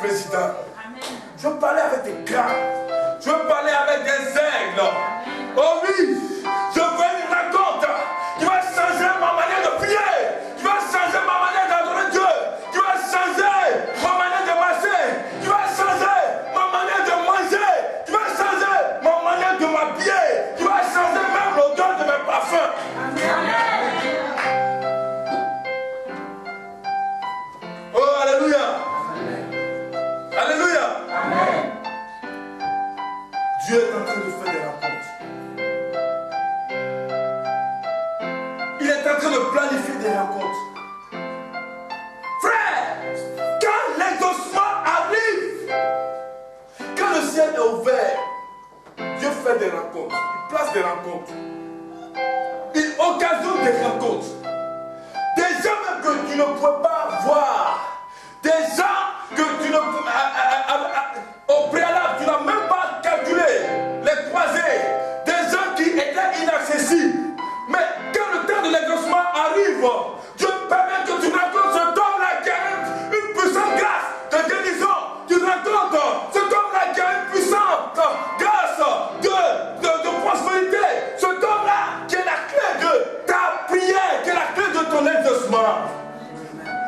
président. Je veux parler avec des gars. Je veux parler avec des aigles. Oh oui, je veux une rencontre qui va changer ma manière de prier, qui va changer ma manière d'adorer Dieu, qui va changer ma manière de marcher, qui va changer ma manière de manger, qui va changer ma manière de m'habiller, qui va changer même l'odeur de mes parfums. Oh, alléluia. Alléluia. Amen. Dieu est en train de faire des rencontres. Il est en train de planifier des rencontres. Frère, quand l'exaucement arrive, quand le ciel est ouvert, Dieu fait des rencontres. Il place des rencontres. Il occasionne des rencontres. Des gens même que tu ne peux pas voir. Des gens que tu ne peux au préalable, tu n'as même pas calculé les croisés. Des gens qui étaient inaccessibles. Mais quand le temps de l'exaucement arrive, Dieu permet que tu rencontres cet homme-là qui a une puissante grâce de guérison. Tu rencontres cet homme-là qui a une puissante grâce de prospérité. Cet homme-là qui est la clé de ta prière, qui est la clé de ton exaucement.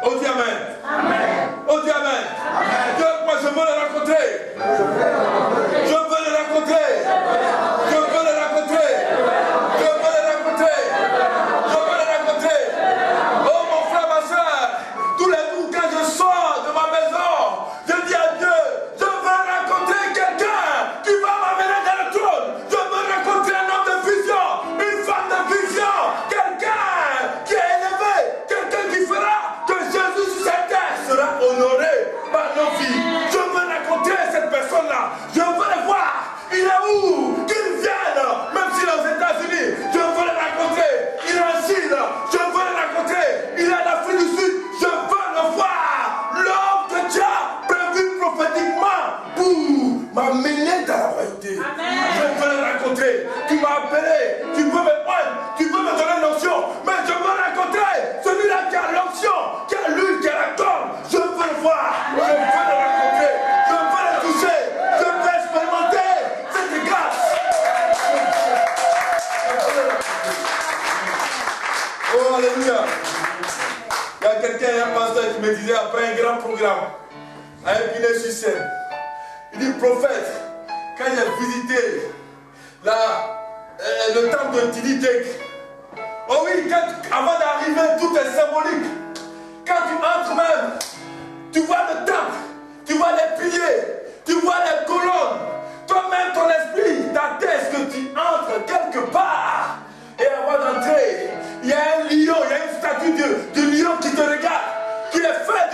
Oh Dieu, amen. Amen. Oh Dieu, amen. Amen. Dieu, moi je veux le rencontrer. Je veux le rencontrer. Je veux le rencontrer. Je veux le rencontrer. Je veux le rencontrer. Oh mon frère, ma soeur, tous les jours quand je sors de ma maison, je dis à Dieu, je veux rencontrer quelqu'un qui va m'amener dans le trône. Je veux rencontrer un homme de vision, une femme de vision, quelqu'un qui est élevé, quelqu'un qui fera que Jésus sur cette terre sera honoré par nos vies. Je veux rencontrer cette personne-là. Je veux le voir. Il est où? Qu'il vienne, même s'il est aux États-Unis. Je veux le rencontrer. Il est en Chine. Je veux le rencontrer. Il est en Afrique du Sud. Je veux le voir. L'homme que tu as prévu prophétiquement pour m'amener dans la royauté. Je veux le rencontrer. Tu m'as appelé. Tu veux me prendre. Tu veux me donner l'onction. Mais je veux rencontrer celui-là qui a l'onction, qui a l'huile, qui a la corde. Je veux le voir. Je veux le rencontrer. Je veux le toucher. Je veux expérimenter cette grâce. Oh, alléluia. Il y a quelqu'un, un pasteur qui me disait après un grand programme, à Épinay-sur-Seine, il dit, prophète, quand j'ai visité le temple de Tididek, oh oui, avant d'arriver, tout est symbolique. Quand tu entres même, tu vois le temple, tu vois les piliers, tu vois les colonnes. Toi-même, ton esprit t'atteste que tu entres quelque part. Et avant d'entrer, il y a un lion, il y a une statue de lion qui te regarde, qui est fait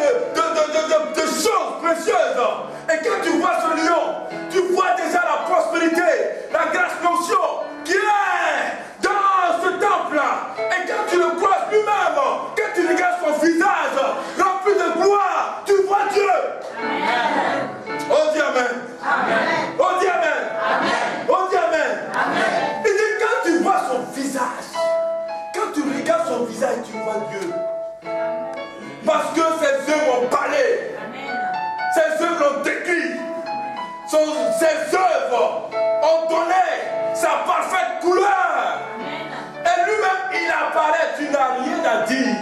de choses précieuses. Et quand tu vois ce lion, tu vois déjà la prospérité, la grâce, l'onction qui est dans ce temple-là. Et quand tu le croises lui-même, quand tu regardes son visage rempli de gloire, tu vois Dieu. Amen. Oh Dieu, amen. Amen. Oh Dieu, amen. Amen. Oh Dieu, amen. Amen. Il dit quand tu vois son visage, quand tu regardes son visage, tu vois Dieu. Parce que ses œuvres ont parlé. Ses œuvres ont décrit. Ses œuvres ont donné sa parfaite couleur. Et lui-même, il apparaît, tu n'as rien à dire.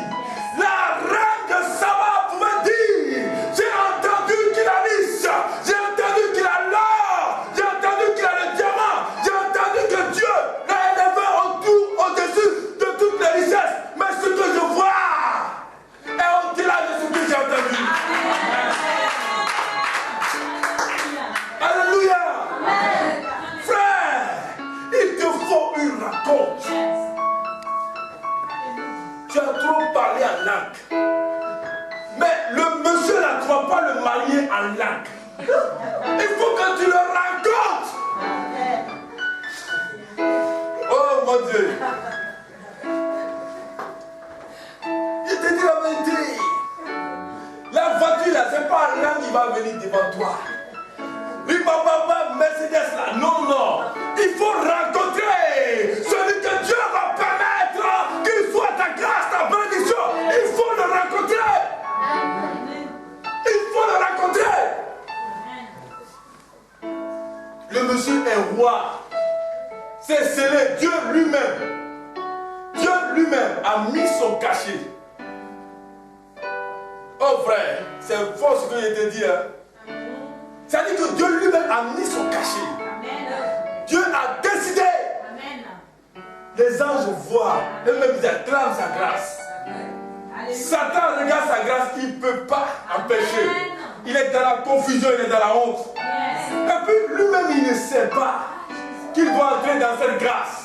La reine de Saba pouvait dire, j'ai entendu qu'il a riche, j'ai entendu qu'il a l'or, j'ai entendu qu'il a le diamant, j'ai entendu que Dieu l'a élevé au-dessus de toutes les richesses. Mais ce que je vois est au-delà de ce que j'ai entendu. Alléluia. Frère, il te faut une rencontre. Tu as trop parlé en langue. Mais le monsieur là, tu ne vas pas le marier en langue. Il faut que tu le rencontres. Oh mon Dieu. Il te dit la vérité. La voiture là, c'est pas en langue qui va venir devant toi. Oui, papa, Mercedes là. Non, non. Il faut rencontrer celui que Dieu va permettre qu'il soit ta grâce, ta bénédiction. Il faut le rencontrer. Il faut le rencontrer. suis un roi. C'est scellé. Dieu lui-même a mis son cachet. Oh frère, c'est fort ce que je te dis. Hein. Ça dit que Dieu lui-même a mis son cachet. Amen. Dieu a décidé. Amen. Les anges voient, eux-mêmes ils acclament sa grâce. Amen. Satan regarde sa grâce, il ne peut pas empêcher. Il est dans la confusion, il est dans la honte. Yes. Et puis lui-même il ne sait pas qu'il doit entrer dans cette grâce.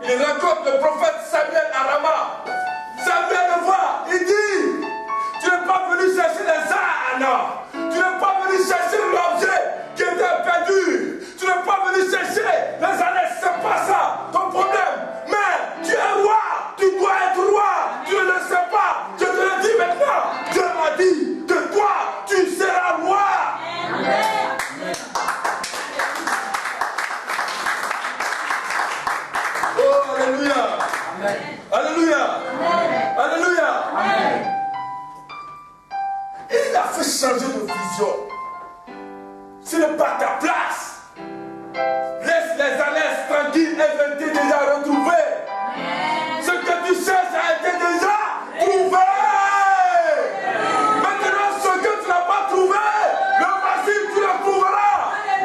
Il rencontre le prophète Samuel à Rama. Samuel le voit, il dit, tu n'es pas venu chercher les ânes. Tu n'es pas venu chercher l'objet qui était perdu. Tu n'es pas venu chercher les ânes. C'est pas ça ton problème. Mais tu es roi. Tu dois être roi. Tu ne le sais pas. Je te le dis maintenant. Dieu m'a dit que toi, tu seras roi. Amen. Oh, alléluia. Amen. Alléluia. Amen. Alléluia. Amen. Il a fait changer de vision. Ce n'est pas ta place. Laisse les annexes tranquilles et été déjà retrouvées. Ce que tu cherches a été déjà trouvé. Maintenant, ce que tu n'as pas trouvé, le voici, tu le trouveras.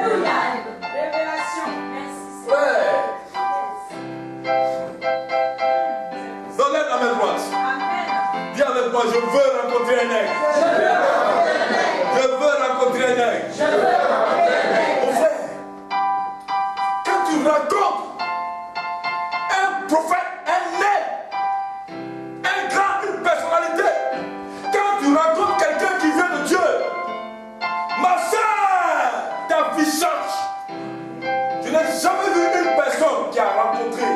Alléluia. Révélation. Ouais. Donne-le à mes droites. Dis avec moi, je veux rencontrer un aigle. Je veux rencontrer un aigle. Mon frère, quand tu rencontres un prophète, un aigle, un grand, une personnalité, quand tu rencontres quelqu'un qui vient de Dieu, ma soeur, ta vie change. Je n'ai jamais vu une personne qui a rencontré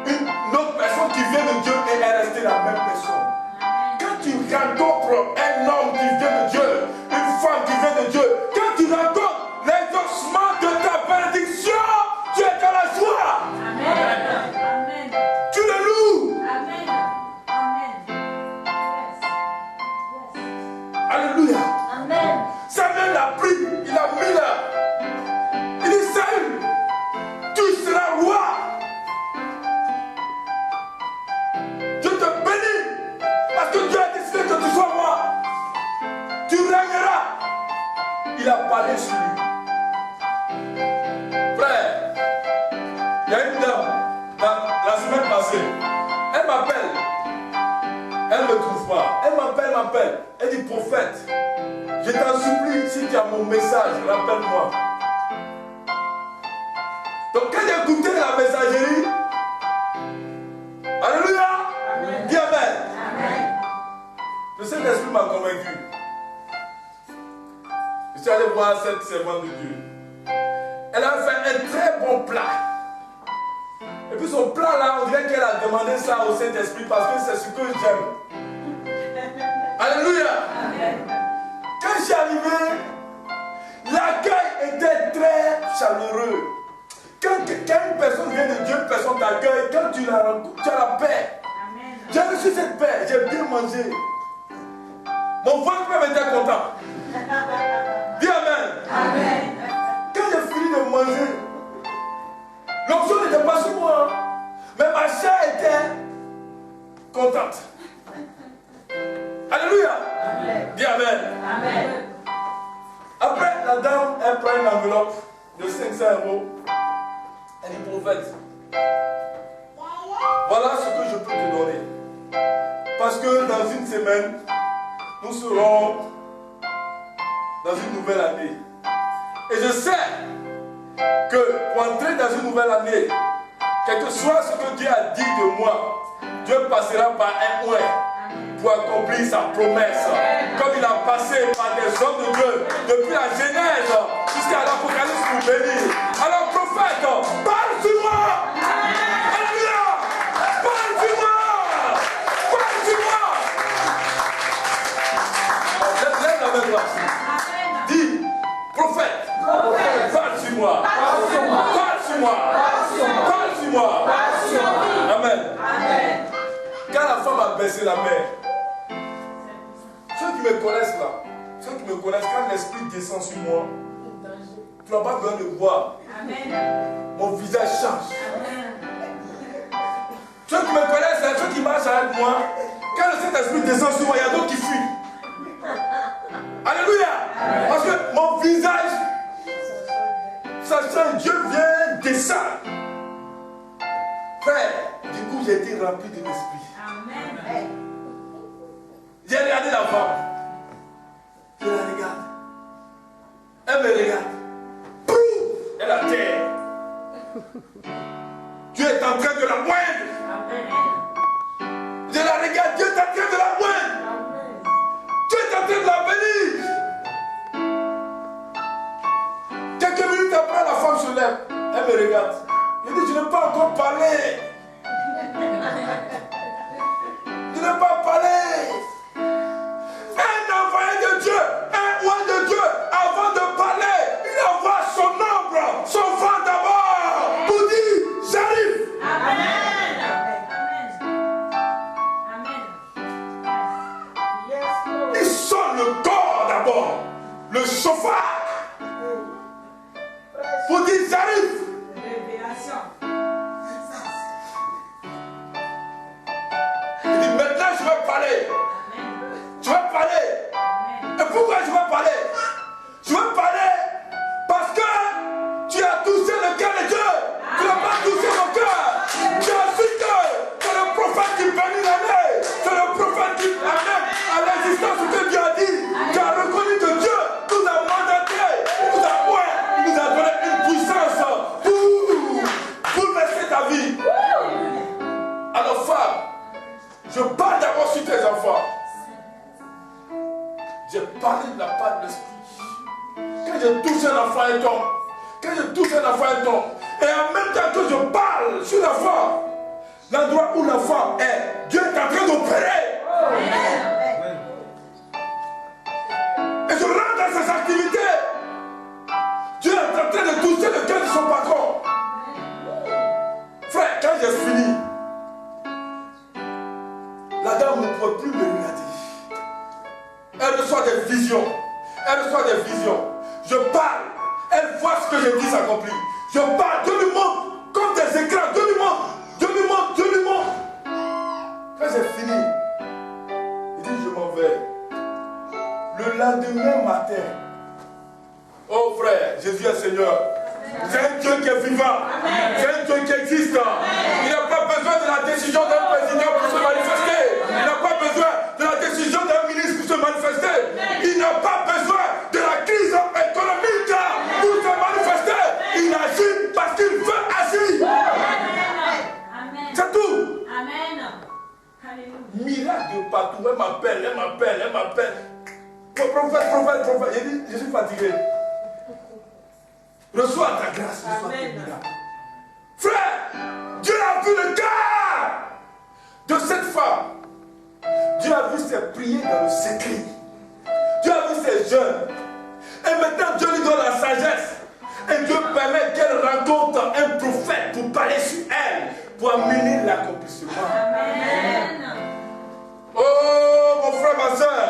une autre personne qui vient de Dieu et est restée la même personne. Quand tu rencontres un homme qui vient de Dieu, une femme qui vient de Dieu, quand tu rencontres l'exaucement de ta bénédiction, tu es dans la joie. Amen. Amen. Tu le loues. Amen. Amen. Yes. Yes. Alléluia. Amen. Samuel l'a pris, il a mis là. Il dit, Saül, tu seras roi. Je te bénis parce que Dieu a décidé que tu sois roi. Tu régneras. Il a parlé sur lui. Frère, il y a une dame la semaine passée. Elle m'appelle. Elle ne me trouve pas. Elle m'appelle. Elle dit, prophète, je t'en supplie, si tu as mon message, rappelle-moi. Donc quand j'ai écouté la messagerie, alléluia, amen. Dis amen. Amen. Le Saint-Esprit m'a convaincu. Je suis allé voir cette servante de Dieu. Elle a fait un très bon plat. Et puis son plat là, on dirait qu'elle a demandé ça au Saint-Esprit parce que c'est ce que j'aime. Alléluia. Amen. Quand je suis arrivé, l'accueil était très chaleureux. Quand une personne vient de Dieu, une personne t'accueille, quand tu la rencontres, tu as la paix. Amen. J'ai reçu cette paix, j'ai bien mangé. Mon ventre même était content. Dis amen. Amen. Quand j'ai fini de manger, l'onction n'était pas sur moi, mais ma chair était contente. Alléluia. Amen. Dis amen. Amen. Après, la dame, elle prend une enveloppe de 500 €. Elle dit, prophète, voilà ce que je peux te donner. Parce que dans une semaine, nous serons dans une nouvelle année. Et je sais que pour entrer dans une nouvelle année, quel que soit ce que Dieu a dit de moi, Dieu passera par un ouin pour accomplir sa promesse. Comme il a passé par des hommes de Dieu depuis la Genèse jusqu'à l'Apocalypse pour bénir. Alors prophète, parle sur moi. Alléluia. Parle sur moi. Parle sur moi. Lève la main droite. Dis, prophète, parle sur moi. Parle sur moi. Parle sur moi. Parle sur moi. Amen. Amen. Quand la femme a baissé la main, ceux qui me connaissent là, ceux qui me connaissent, quand l'esprit descend sur moi, Tu n'as pas besoin de voir. Mon visage change. Ceux qui me connaissent, ceux qui marchent avec moi, quand le Saint-Esprit descend sur moi, il y a d'autres qui fuient. Alléluia. Parce que mon visage, ça change. Dieu vient, descend. Frère, du coup, j'ai été rempli de l'Esprit. J'ai regardé la femme. Je la regarde. Elle me regarde. Poum! Elle a terre. Dieu est en train de la moindre. Je la regarde. Dieu est en train de la moindre. Dieu est en train de la bénir. Quelques minutes après, la femme se lève. Elle me regarde. Je dis, je n'ai pas encore parlé. Je n'ai pas parlé. Un envoyé de Dieu, un roi de Dieu, avant de parler, il envoie son ombre, son vent d'abord, pour dire, j'arrive. Amen. Il sonne le corps d'abord, le chauffard, pour dire, j'arrive. Il dit, maintenant je vais parler. Je vais parler. Et pourquoi je vais parler? Je vais parler parce que tu as touché le cœur de Dieu. Tu n'as pas touché mon cœur. Tu as su que c'est le prophète qui bénit l'année. C'est le prophète qui amène à l'existence ce que Dieu a dit. Tu as reconnu que Dieu nous a mandaté. Il nous a oint. Il nous a donné une puissance pour bouleverser ta vie. Alors femme, je parle d'abord sur tes enfants. J'ai parlé de la part de l'esprit. Quand je touche un enfant, il tombe. Quand je touche un enfant, il tombe. Et en même temps que je parle sur l'enfant, l'endroit où l'enfant est, Dieu est en train d'opérer. Et je rentre dans ses activités. Dieu est en train de toucher le cœur de son patron. Frère, quand j'ai fini, la dame ne peut plus me regarder. Elle reçoit des visions. Elle reçoit des visions. Je parle. Elle voit ce que je dis s'accomplir. Je parle. Dieu lui montre comme des écrans. Dieu lui montre. Dieu lui montre. Dieu lui montre. Quand j'ai fini, il dit je m'en vais. Le lendemain matin, oh frère, Jésus est Seigneur. C'est un Dieu qui est vivant. C'est un Dieu qui existe. Il n'a pas besoin de la décision d'un président pour se manifester. Il n'a pas besoin de la décision d'un ministre pour se manifester. Il n'a pas besoin de la crise économique pour se manifester. Il agit parce qu'il veut agir. C'est tout. Miracle de partout. Elle m'appelle. Prophète. Il dit, je suis fatigué. Reçois ta grâce, reçois tes miracles. Frère, Dieu a vu le cœur de cette femme. Dieu a vu ses prières dans le secret. Dieu a vu ses jeûnes. Et maintenant, Dieu lui donne la sagesse. Et Dieu permet qu'elle rencontre un prophète pour parler sur elle, pour amener l'accomplissement. Amen. Oh, mon frère, ma soeur,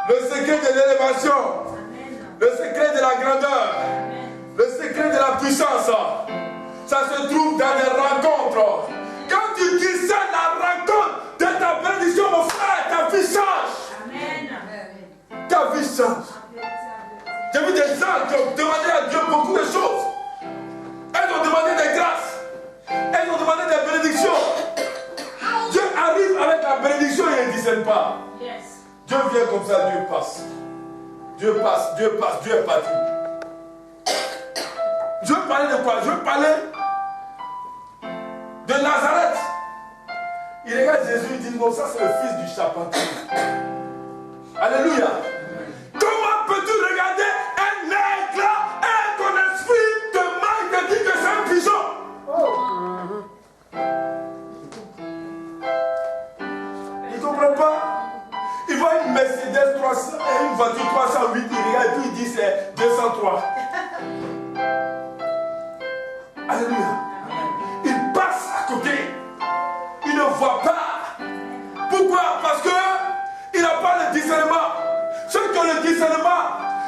le secret de l'élévation, le secret de la grandeur, le secret de la puissance, ça se trouve dans des rencontres. Quand tu discernes la rencontre de ta bénédiction, mon frère, ta vie change. Amen. Ta vie change. J'ai vu des gens qui ont demandé à Dieu beaucoup de choses. Elles ont demandé des grâces. Elles ont demandé des bénédictions. Dieu arrive avec la bénédiction et il ne discerne pas. Dieu vient comme ça, Dieu passe. Dieu est parti. Je veux parler de quoi? Je veux parler de Nazareth. Il regarde Jésus, il dit non, ça c'est le fils du charpentier. Alléluia. Comment peux-tu regarder un aigle et ton esprit te manque de dire que c'est un pigeon? Il ne comprend pas. Il voit une Mercedes 300 et une voiture 308, il regarde et puis il dit c'est 203. Alléluia. Il passe à côté. Il ne voit pas. Pourquoi? Parce qu'il n'a pas le discernement. Ceux qui ont le discernement,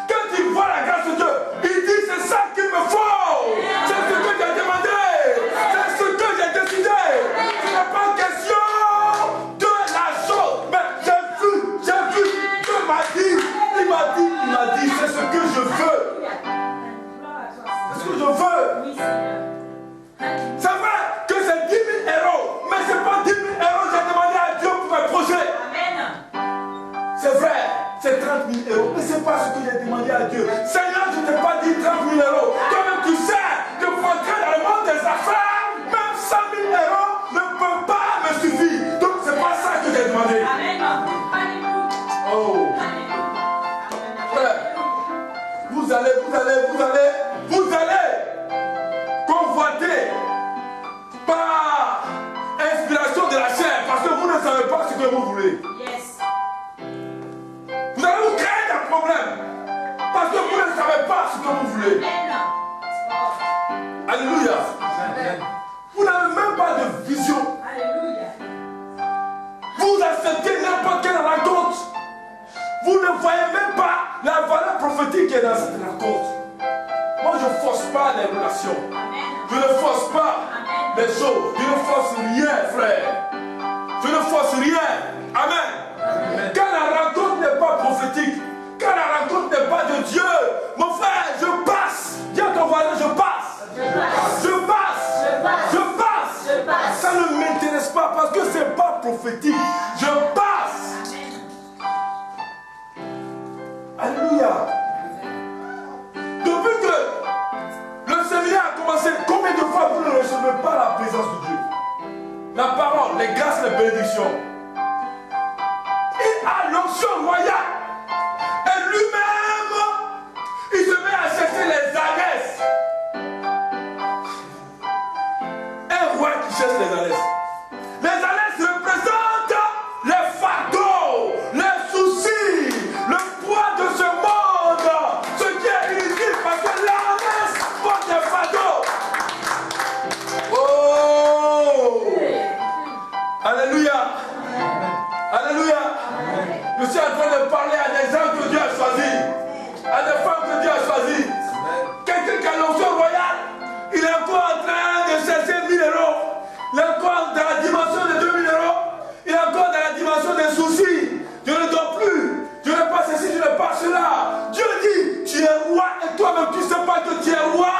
quand ils voient la grâce de Dieu, ils dit, c'est ça qu'il me faut. C'est ce que j'ai demandé. C'est ce que j'ai décidé. Ce n'est pas question de la chose. Mais j'ai vu, Dieu m'a dit, il m'a dit, c'est ce que je veux. C'est ce que je veux. C'est vrai que c'est 10 000 euros, mais ce n'est pas 10 000 euros que j'ai demandé à Dieu pour mes projets. C'est vrai, c'est 30 000 euros, mais ce n'est pas ce que j'ai demandé à Dieu. Seigneur, je ne t'ai pas dit 30 000 euros. Toi-même, tu sais que pour entrer dans le monde des affaires, même 100 000 euros ne peuvent pas me suffire. Donc, ce n'est pas ça que j'ai demandé. Oh. Frère, vous allez convoiter par inspiration de la chair, parce que vous ne savez pas ce que vous voulez. Vous allez vous créer des problèmes, parce que vous ne savez pas ce que vous voulez. Alléluia. Vous n'avez même pas de vision. Vous acceptez n'importe quelle rencontre. Vous ne voyez même pas la valeur prophétique qui est dans cette rencontre. Moi, je ne force pas les relations. Je ne force pas les choses. Je ne force rien, frère. Je ne force rien. Amen. Quand la rencontre n'est pas prophétique, quand la rencontre n'est pas de Dieu, mon frère, je passe. Dis à ton voisin, je passe. Je passe. Ça ne m'intéresse pas parce que ce n'est pas prophétique. Je passe. Alléluia. Depuis que le séminaire a commencé, combien de fois vous ne recevez pas la présence de Dieu? La parole, les grâces, les bénédictions. Il a l'onction royale. Et lui-même, il se met à chercher les ânesses. Un roi qui cherche les ânesses. Les ânesses représentent les fardeaux, les soucis, le poids de ce monde, ce qui est inutile parce que l'ânesse porte des fardeaux. Oh! Alléluia! Alléluia! Je suis en train de parler à des gens que Dieu a choisis, à des femmes que Dieu a choisies. Quelqu'un qui a l'onction royale, il est encore en train de chercher 1000 euros. Il est encore dans la dimension de 2000 euros. Il est encore dans la dimension des soucis. Je ne dors plus. Je n'ai pas ceci, je n'ai pas cela. Dieu dit, tu es roi et toi-même tu ne sais pas que tu es roi.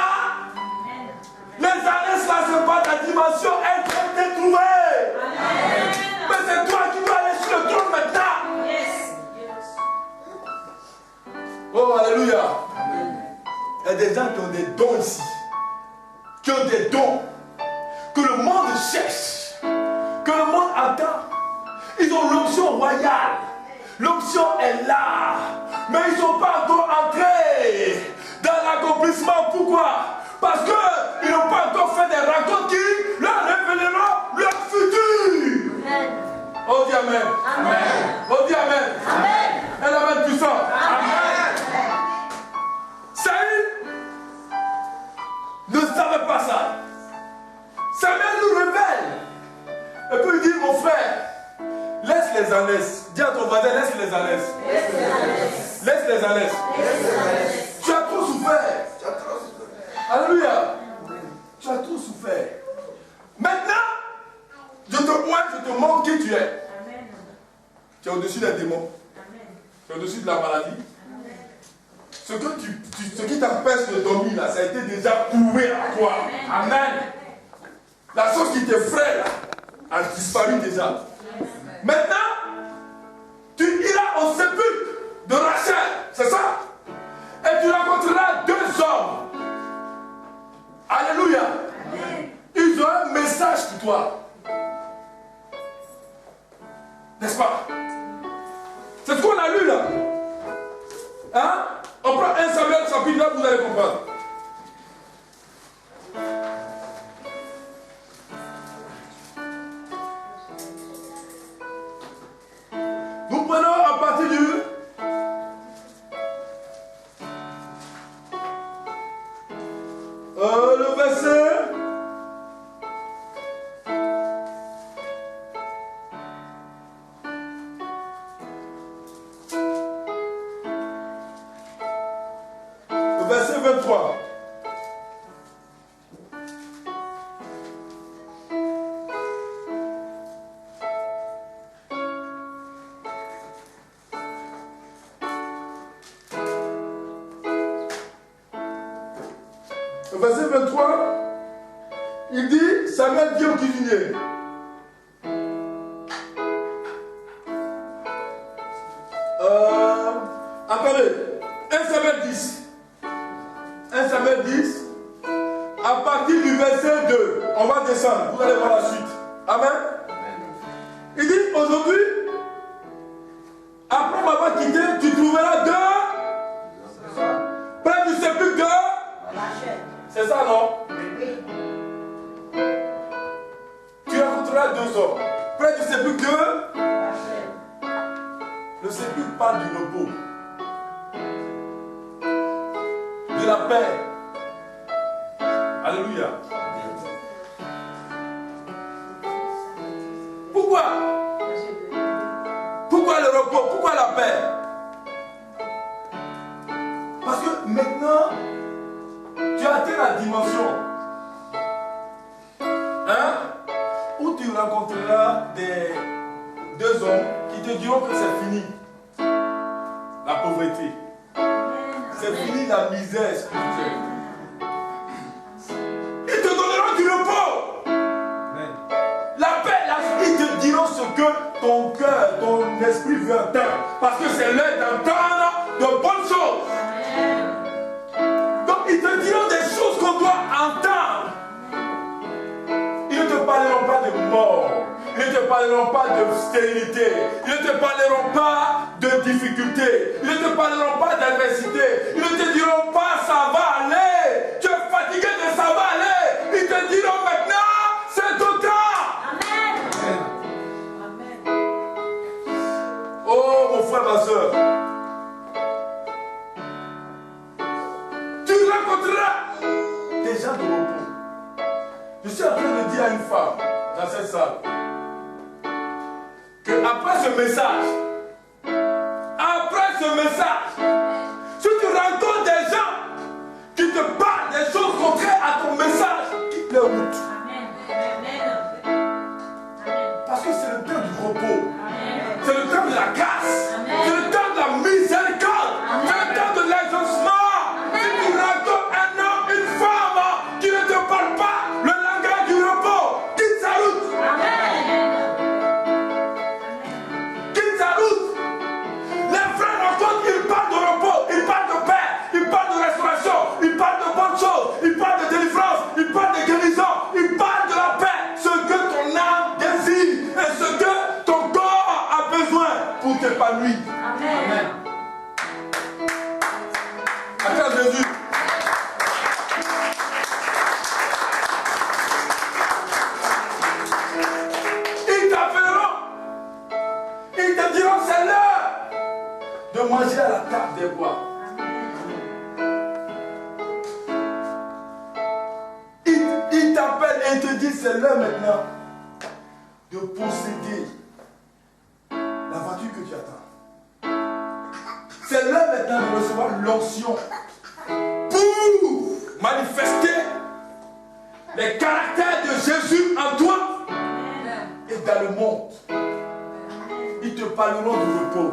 Les ânesses là, ce n'est pas ta dimension, elle doit être trouvée. Mais c'est toi qui dois aller sur le trône maintenant. Oh, alléluia. Il y a des gens qui ont des dons ici. Qui ont des dons. Que le monde cherche. Que le monde attend. Ils ont l'option royale. L'option est là. Mais ils ne sont pas encore entrés dans l'accomplissement. Pourquoi? Parce qu'ils n'ont pas encore fait des rencontres qui leur révéleront leur futur. Amen. Oh, dis Amen. Amen. Oh, dis Amen. Amen. Un Amen puissant. Amen. Saül ne savait pas ça. Samuel nous révèle. Et puis il dit, mon frère, laisse les ânesses. Dis à ton voisin, laisse les ânesses. Laisse les ânesses. Tu as trop souffert. Alléluia. Tu as trop souffert. Maintenant, je te montre qui tu es. Tu es au-dessus des démons. Tu es au-dessus de la maladie. Ce qui t'empêche de dormir là, ça a été déjà prouvé à toi. Amen. La chose qui t'effraie là a disparu déjà. Maintenant, tu iras au sépulcre de Rachel, c'est ça? Et tu rencontreras deux hommes. Alléluia. Ils ont un message pour toi. N'est-ce pas? C'est ce qu'on a lu là. Hein? On prend 1 Samuel chapitre 9, vous allez comprendre. Nous prenons à partir du le verset verset 23. Au verset 23, il dit, Samuel dit au cuisinier, attendez, 1 Samuel 10, 1 Samuel 10, à partir du verset 2, on va descendre, vous allez voir la suite. Amen. Il dit, aujourd'hui, après m'avoir quitté, tu trouveras deux, près du sépulcre de... C'est ça, non? Tu rencontreras deux hommes. Près du sépulcre, le sépulcre parle du repos, de la paix. Alléluia. Pourquoi? Pourquoi le repos? Pourquoi la paix? Parce que maintenant, tu as atteint la dimension, hein, où tu rencontreras deux hommes qui te diront que c'est fini la pauvreté, c'est fini la misère spirituelle. Ils te donneront du repos, la paix, ils te diront ce que ton cœur, ton esprit veut entendre, parce que c'est l'heure d'entendre de bonnes choses. Ils te diront des choses qu'on doit entendre. Ils ne te parleront pas de mort. Ils ne te parleront pas de stérilité. Ils ne te parleront pas de difficulté. Ils ne te parleront pas d'adversité. Ils ne te diront pas ça va aller. Tu es fatigué de ça va aller. Ils te diront maintenant c'est ton temps. Amen. Oh mon frère, ma soeur. Des gens de repos. Je suis en train de dire à une femme dans cette salle que après ce message, si tu rencontres des gens qui te parlent des choses contraires à ton message, quitte leur route. Parce que c'est le temps du repos. C'est le temps de la grâce. C'est le temps de la miséricorde. C'est le temps de l'exaucement. Si tu rencontres un homme, une femme qui ne te parle pas le langage du repos, quitte sa route. Quitte sa route. Les frères rencontrent, ils parlent de repos, ils parlent de paix, ils parlent de restauration, ils parlent de bonnes choses, ils parlent de délivrance, ils parlent de guérison, ils parlent de la paix, ce que ton âme désire et ce que ton corps a besoin pour t'épanouir. Amen. Attends Jésus. Ils t'appelleront. Ils te diront c'est l'heure de manger à la table des bois. Ils t'appellent et ils te disent c'est l'heure maintenant de posséder la voiture que tu attends. C'est l'heure maintenant de recevoir l'onction pour manifester les caractères de Jésus en toi et dans le monde. Ils te parleront du repos.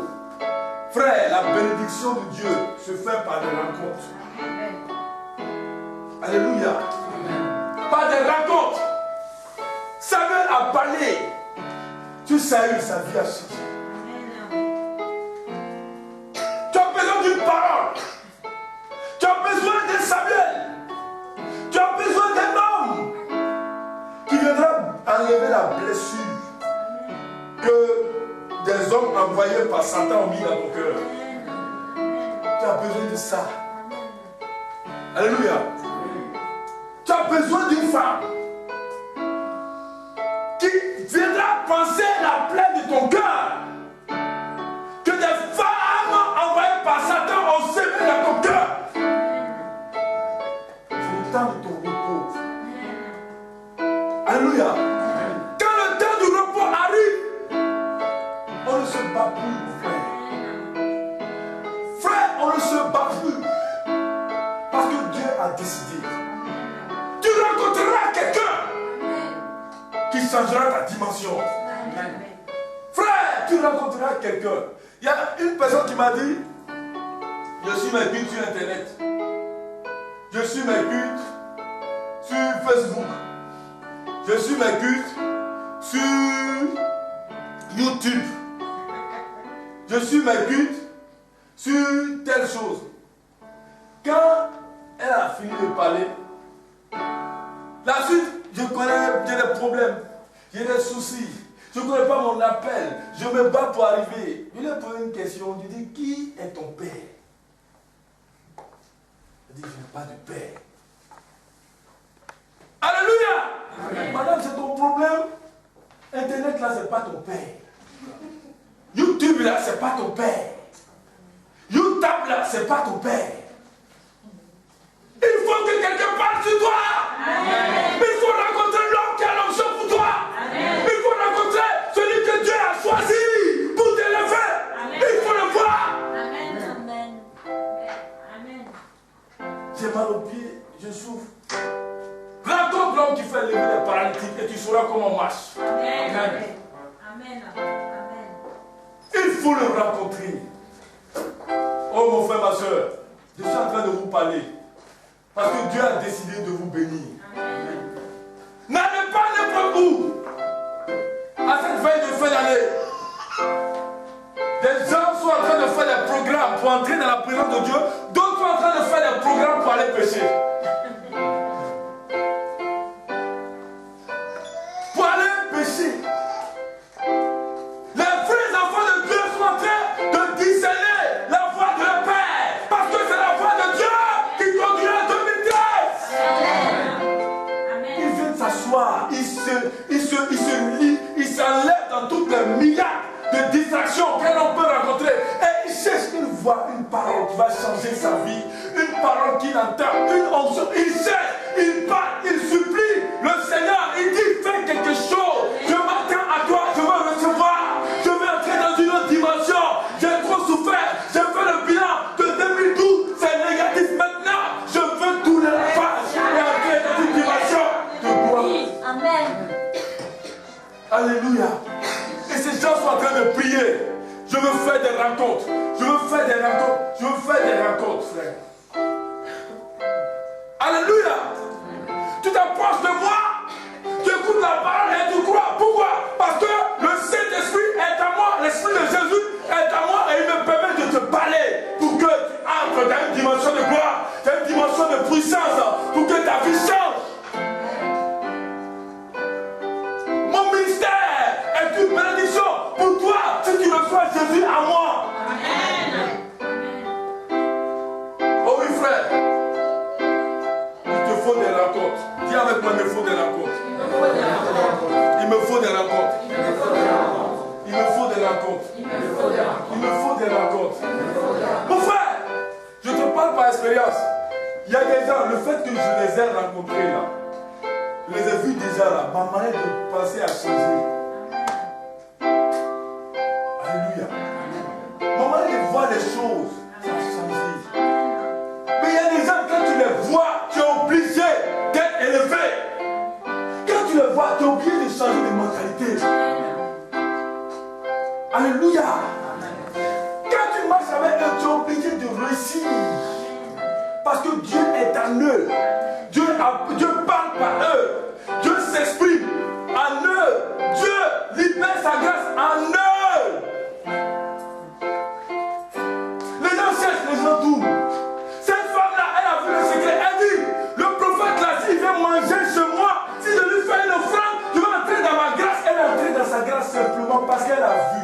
Frère, la bénédiction de Dieu se fait par des rencontres. Alléluia. Par des rencontres. Samuel a parlé. Tu sais, sa vie a changé. Tu as besoin d'une parole. Tu as besoin de Samuel. Tu as besoin d'un homme qui viendra enlever la blessure que des hommes envoyés par Satan ont mis dans ton cœur. Tu as besoin de ça. Alléluia. Tu as besoin d'une femme qui viendra penser la plaie de ton cœur. Que des femmes envoyées par Satan ont semé dans ton cœur. C'est le temps de ton repos. Alléluia. Quand le temps du repos arrive, on ne se bat plus, frère. Frère, on ne se bat plus. décidé. Tu rencontreras quelqu'un qui changera ta dimension. Frère, tu rencontreras quelqu'un. Il y a une personne qui m'a dit, je suis mes buts sur Internet. Je suis mes buts sur Facebook. Je suis mes buts sur YouTube. Je suis mes buts sur telle chose. Quand elle a fini de parler, la suite, je connais, j'ai des problèmes, j'ai des soucis, je ne connais pas mon appel, je me bats pour arriver. Je lui ai posé une question, je lui ai dit, qui est ton père? Elle dit, je n'ai pas de père. Alléluia! Madame, c'est ton problème. Internet là, c'est pas ton père. YouTube là, c'est pas ton père. YouTube là, c'est pas ton père. Il faut que quelqu'un parle sur toi. Amen. Il faut rencontrer l'homme qui a l'option pour toi. Amen. Il faut rencontrer celui que Dieu a choisi pour t'élever. Il faut le voir. Amen. Amen. Amen. J'ai mal aux pieds, je souffre. Rencontre l'homme qui fait lever les paralytiques et tu sauras comment on marche. Amen. Amen. Amen. Amen. Il faut le rencontrer. Oh mon frère, ma soeur, je suis en train de vous parler. Parce que Dieu a décidé de vous bénir. N'allez pas n'importe où. À cette fin d'année, des gens sont en train de faire des programmes pour entrer dans la présence de Dieu. D'autres sont en train de faire des programmes pour aller pécher. Pour aller pécher. Les vrais enfants de Dieu sont en train de discerner la voix de leur Père. Parce que c'est la voix de Dieu qui conduira en 2013. Ils viennent s'asseoir, ils s'enlèvent dans toutes les milliards de distractions qu'on peut rencontrer. Et ils cherchent une voix, une parole qui va changer sa vie. Une parole qu'il entend, une onction. Ils cherchent, ils parlent, ils supplient le Seigneur. Il dit, fais quelque chose. Je m'attends à toi, je veux recevoir. Je veux entrer dans une autre dimension. J'ai trop souffert. J'ai fait le bilan de 2012. C'est négatif. Maintenant, je veux tourner la page et entrer dans une dimension de gloire. Amen. Alléluia. Et ces gens sont en train de prier. Je veux faire des rencontres. Je veux faire des rencontres. Je veux faire des rencontres, frère. Alléluia. Tu t'approches de moi. Tu écoutes la parole et tu crois. Pourquoi? Parce que le Saint-Esprit est à moi. L'Esprit de Jésus est à moi et il me permet de te parler pour que tu entres dans une dimension de gloire, dans une dimension de puissance, pour que ta vie change. Mon ministère est une bénédiction pour toi si tu reçois Jésus à moi. Amen. Oh oui, frère. Il te faut des rencontres. Dis avec moi, il me faut des rencontres. Il me faut des rencontres. Il me faut des rencontres. Il me faut des rencontres. Mon frère, je te parle par expérience. Il y a des gens, le fait que je les ai rencontrés là, je les ai vus déjà là, ma manière de penser a changé. Alléluia. Ma manière de voir les choses, ça a changé. Mais il y a des gens, quand tu les vois, tu es obligé d'être élevé. Quand tu les vois, tu es obligé de changer de mentalité. Alléluia. Quand tu marches avec eux, tu es obligé de réussir. Parce que Dieu est en eux. Dieu parle par eux. Dieu s'exprime en eux. Dieu libère sa grâce en eux. Les gens cherchent, les gens tournent. Cette femme-là, elle a vu le secret. Elle dit, le prophète là, s'il vient manger chez moi, si je lui fais une offrande, je vais entrer dans ma grâce. Elle est entrée dans sa grâce simplement parce qu'elle a vu.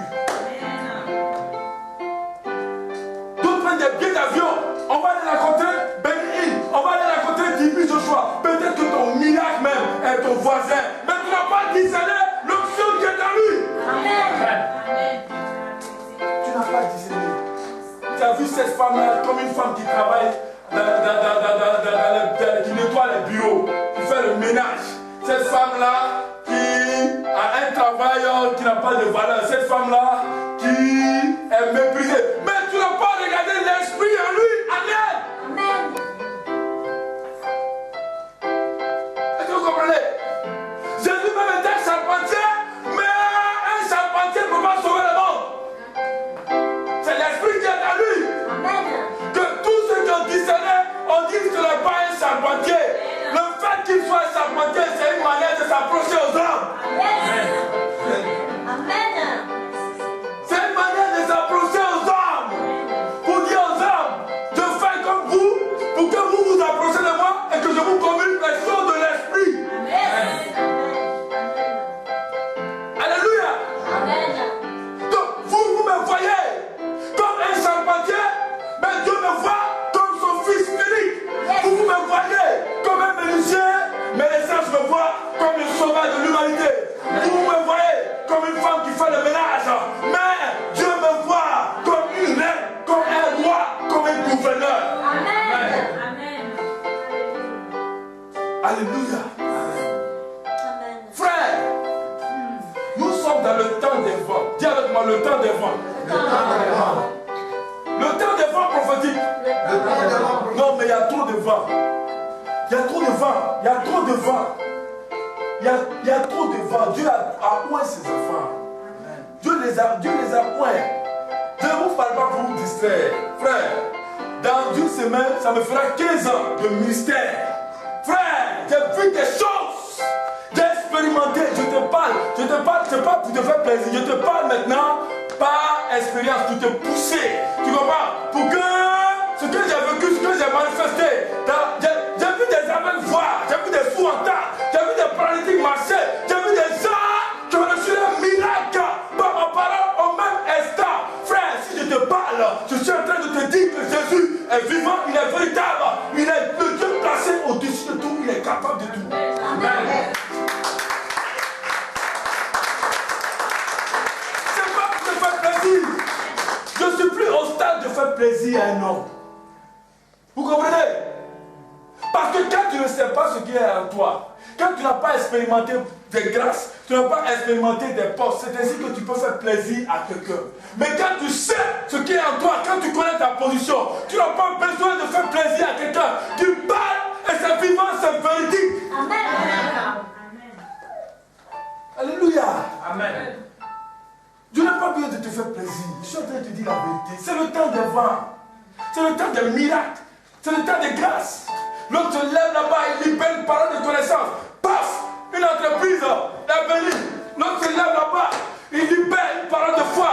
D'autres prennent des billets d'avion. On va aller rencontrer Béni. On va aller rencontrer Dibu Joshua. Peut-être que ton miracle même est ton voisin. Mais tu n'as pas discerné l'option qui est en lui. Amen. Tu n'as pas discerné. Tu as vu cette femme-là comme une femme qui travaille, qui nettoie les bureaux, qui fait le ménage. Cette femme-là qui a un travail qui n'a pas de valeur. Cette femme-là qui est méprisée. Mais tu n'as pas regardé l'esprit en lui. Amen. Amen. gouverneur. Amen. Amen. Alléluia. Amen. Frère, nous sommes dans le temps des vents. Dis avec moi le temps des vents. Le temps des vents prophétiques. Non, mais il y a trop de vent. Il y a trop de vent. Il y a trop de vent. Il y a trop de vent. Dieu a oint ses enfants. Dieu les a oint. Je ne vous parle pas pour vous distraire. Frère, dans une semaine, ça me fera 15 ans de ministère. Frère, j'ai vu des choses. J'ai expérimenté. Je te parle. C'est pas pour te faire plaisir. Je te parle maintenant par expérience, pour te pousser. Tu comprends? Pour que ce que j'ai vécu, ce que j'ai manifesté, j'ai vu des aveugles voir, j'ai vu des fous entendre, j'ai vu des paralytiques marcher, j'ai vu des gens qui ont reçu un miracle par ma parole au même instant. Frère, si je te parle, je suis en train de te dire que Jésus est vivant, il est véritable, il est le Dieu placé au-dessus de tout, il est capable de tout. Amen. C'est pas pour te faire plaisir. Je ne suis plus au stade de faire plaisir à un homme. Vous comprenez? Parce que quand tu ne sais pas ce qui est en toi, quand tu n'as pas expérimenté des grâces, tu n'as pas expérimenté des postes, c'est ainsi que tu peux faire plaisir à quelqu'un. Mais quand tu sais ce qui est en toi, quand tu connais ta position, tu n'as pas besoin de faire plaisir à quelqu'un. Tu parles et c'est vivant, c'est véridique. Amen. Alléluia. Amen. Je n'ai pas besoin de te faire plaisir. Je suis en train de te dire la vérité. C'est le temps des vents. C'est le temps des miracles. C'est le temps des grâces. L'autre se lève là-bas, il libère une parole de connaissance. Paf! Une entreprise, la bénie. L'autre se lève là-bas, il libère une parole de foi.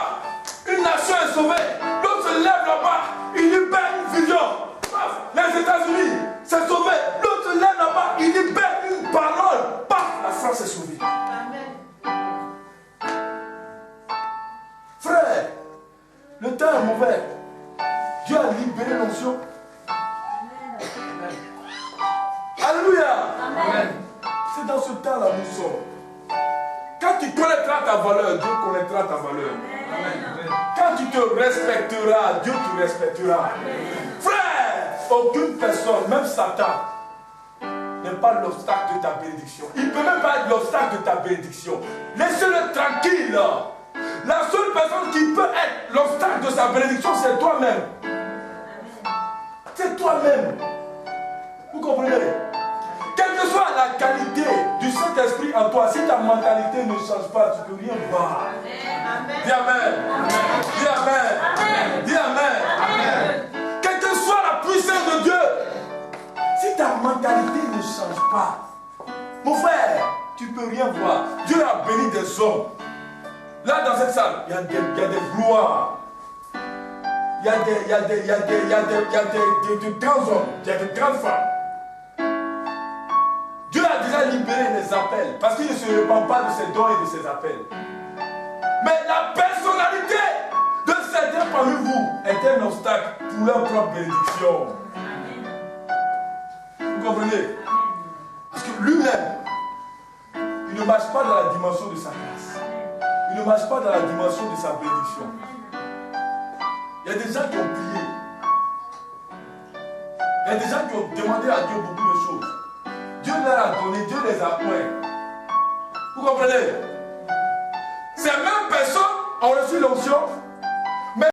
Une nation est sauvée. L'autre se lève là-bas, il libère une vision. Paf! Les États-Unis, c'est sauvé. L'autre se lève là-bas, il libère une parole. Paf! La France est sauvée. Frère, le temps est mauvais. Dieu a libéré l'onction. Alléluia. Amen. C'est dans ce temps-là nous sommes. Quand tu connaîtras ta valeur, Dieu connaîtra ta valeur. Amen. Quand tu te respecteras, Dieu te respectera. Frère, aucune personne, même Satan, n'est pas l'obstacle de ta bénédiction. Il ne peut même pas être l'obstacle de ta bénédiction. Laissez-le tranquille. La seule personne qui peut être l'obstacle de sa bénédiction, c'est toi-même. C'est toi-même. Vous comprenez? Quelle que soit la qualité du Saint-Esprit en toi, si ta mentalité ne change pas, tu ne peux rien voir. Dis Amen. Dis Amen. Dis Amen. Quelle que soit la puissance de Dieu, si ta mentalité ne change pas, mon frère, tu ne peux rien voir. Dieu a béni des hommes. Là, dans cette salle, il y a des gloires. Il y a des grands hommes, il y a des grandes femmes. Dieu a déjà libéré les appels parce qu'il ne se répand pas de ses dons et de ses appels. Mais la personnalité de certains parmi vous est un obstacle pour leur propre bénédiction. Vous comprenez? Parce que lui-même, il ne marche pas dans la dimension de sa grâce. Il ne marche pas dans la dimension de sa bénédiction. Il y a des gens qui ont prié. Il y a des gens qui ont demandé à Dieu beaucoup de choses. Dieu leur a donné, Dieu les a points. Vous comprenez? Ces mêmes personnes ont reçu l'onction,